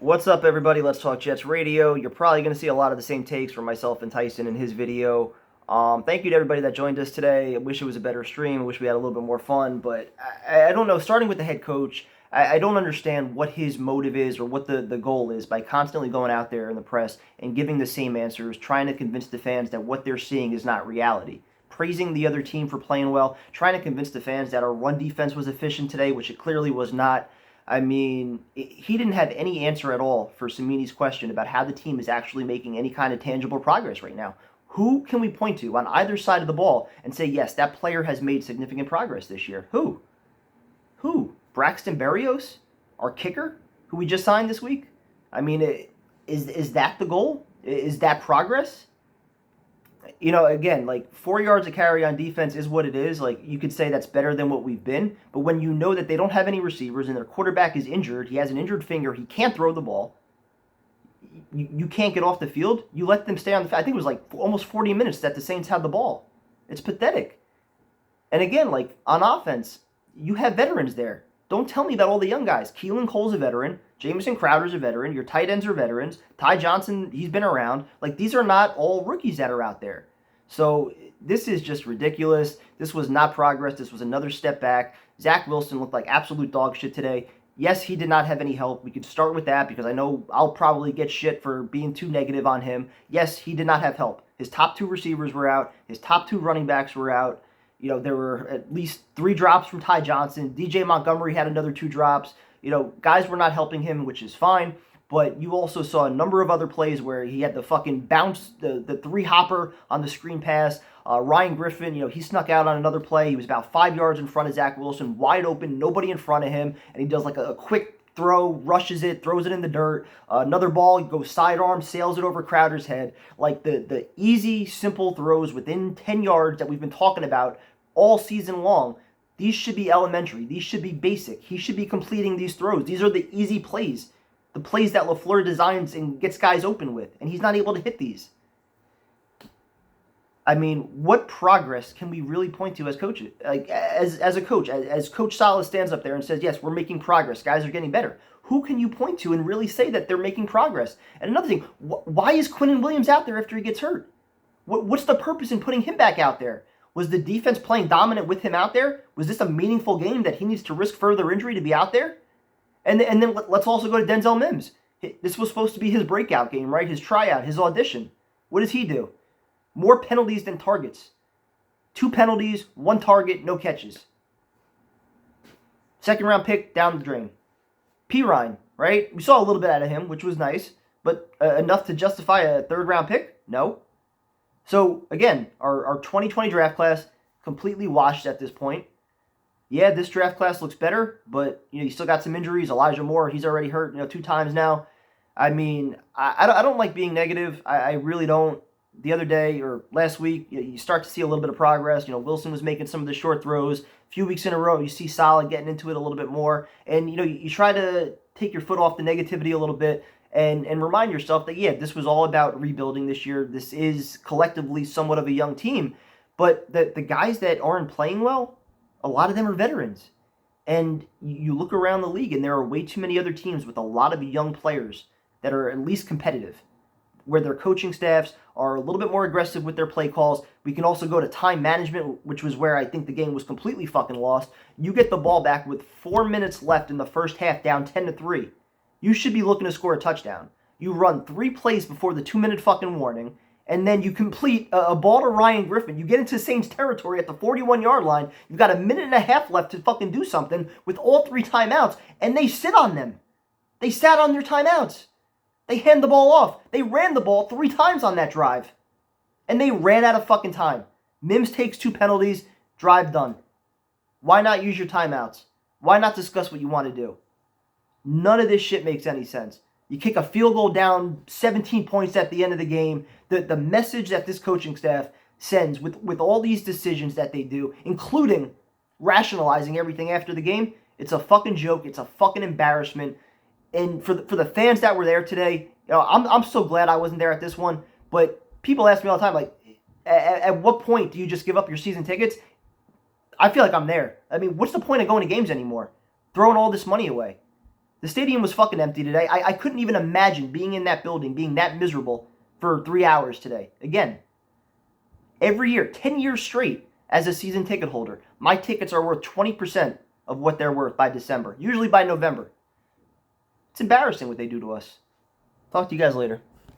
What's up, everybody? Let's Talk Jets Radio. You're probably going to see a lot of the same takes from myself and Tyson in his video. Thank you to everybody that joined us today. I wish it was a better stream. I wish we had a little bit more fun, but I don't know. Starting with the head coach, I don't understand what his motive is or what the goal is by constantly going out there in the press and giving the same answers, trying to convince the fans that what they're seeing is not reality. Praising the other team for playing well, trying to convince the fans that our run defense was efficient today, which it clearly was not. I mean, he didn't have any answer at all for Samini's question about how the team is actually making any kind of tangible progress right now. Who can we point to on either side of the ball and say, yes, that player has made significant progress this year? Who? Who? Braxton Berrios? Our kicker, who we just signed this week? I mean, is that the goal? Is that progress? Again, like 4 yards of carry on defense is what it is. Like, you could say that's better than what we've been. But when you know that they don't have any receivers and their quarterback is injured, he has an injured finger, he can't throw the ball, you can't get off the field, you let them stay on the field. I think it was like almost 40 minutes that the Saints had the ball. It's pathetic. And again, like on offense, you have veterans there. Don't tell me about all the young guys. Keelan Cole's a veteran. Jamison Crowder's a veteran. Your tight ends are veterans. Ty Johnson, he's been around. Like, these are not all rookies that are out there. So this is just ridiculous. This was not progress. This was another step back. Zach Wilson looked like absolute dog shit today. Yes, he did not have any help. We could start with that because I know I'll probably get shit for being too negative on him. Yes, he did not have help. His top two receivers were out. His top two running backs were out. There were at least 3 drops from Ty Johnson. DJ Montgomery had another 2 drops. Guys were not helping him, which is fine. But you also saw a number of other plays where he had the fucking bounce, the 3-hopper on the screen pass. Ryan Griffin, he snuck out on another play. He was about 5 yards in front of Zach Wilson, wide open, nobody in front of him. And he does like a quick throw, rushes it, throws it in the dirt. Another ball, goes sidearm, sails it over Crowder's head. Like the easy, simple throws within 10 yards that we've been talking about all season long. These should be elementary. These should be basic. He should be completing these throws. These are the easy plays. The plays that LaFleur designs and gets guys open with. And he's not able to hit these. I mean, what progress can we really point to as coaches? Like, as a coach, as Coach Saleh stands up there and says, yes, we're making progress. Guys are getting better. Who can you point to and really say that they're making progress? And another thing, why is Quinnen Williams out there after he gets hurt? What's the purpose in putting him back out there? Was the defense playing dominant with him out there? Was this a meaningful game that he needs to risk further injury to be out there? And then let's also go to Denzel Mims. This was supposed to be his breakout game, right? His tryout, his audition. What does he do? More penalties than targets. 2 penalties, 1 target, no catches. Second round pick, down the drain. Perine, right? We saw a little bit out of him, which was nice. But enough to justify a 3rd round pick? No. So, again, our 2020 draft class completely washed at this point. Yeah, this draft class looks better, but you still got some injuries. Elijah Moore, he's already hurt 2 times now. I mean, I don't like being negative. I really don't. The other day or last week, you start to see a little bit of progress. Wilson was making some of the short throws. A few weeks in a row, you see Saleh getting into it a little bit more. And, you try to take your foot off the negativity a little bit and remind yourself that, yeah, this was all about rebuilding this year. This is collectively somewhat of a young team. But the guys that aren't playing well, a lot of them are veterans. And you look around the league, and there are way too many other teams with a lot of young players that are at least competitive, where their coaching staffs are a little bit more aggressive with their play calls. We can also go to time management, which was where I think the game was completely fucking lost. You get the ball back with 4 minutes left in the first half, down 10-3. You should be looking to score a touchdown. You run 3 plays before the 2-minute fucking warning, and then you complete a ball to Ryan Griffin. You get into Saints territory at the 41-yard line. You've got a minute and a half left to fucking do something with all 3 timeouts, and they sit on them. They sat on their timeouts. They hand the ball off. They ran the ball 3 times on that drive. And they ran out of fucking time. Mims takes 2 penalties. Drive done. Why not use your timeouts? Why not discuss what you want to do? None of this shit makes any sense. You kick a field goal down 17 points at the end of the game. The message that this coaching staff sends with all these decisions that they do, including rationalizing everything after the game, it's a fucking joke. It's a fucking embarrassment. And for the fans that were there today, I'm so glad I wasn't there at this one. But people ask me all the time, like, at what point do you just give up your season tickets? I feel like I'm there. I mean, what's the point of going to games anymore? Throwing all this money away. The stadium was fucking empty today. I couldn't even imagine being in that building, being that miserable for 3 hours today. Again, every year, 10 years straight as a season ticket holder, my tickets are worth 20% of what they're worth by December, usually by November. It's embarrassing what they do to us. Talk to you guys later.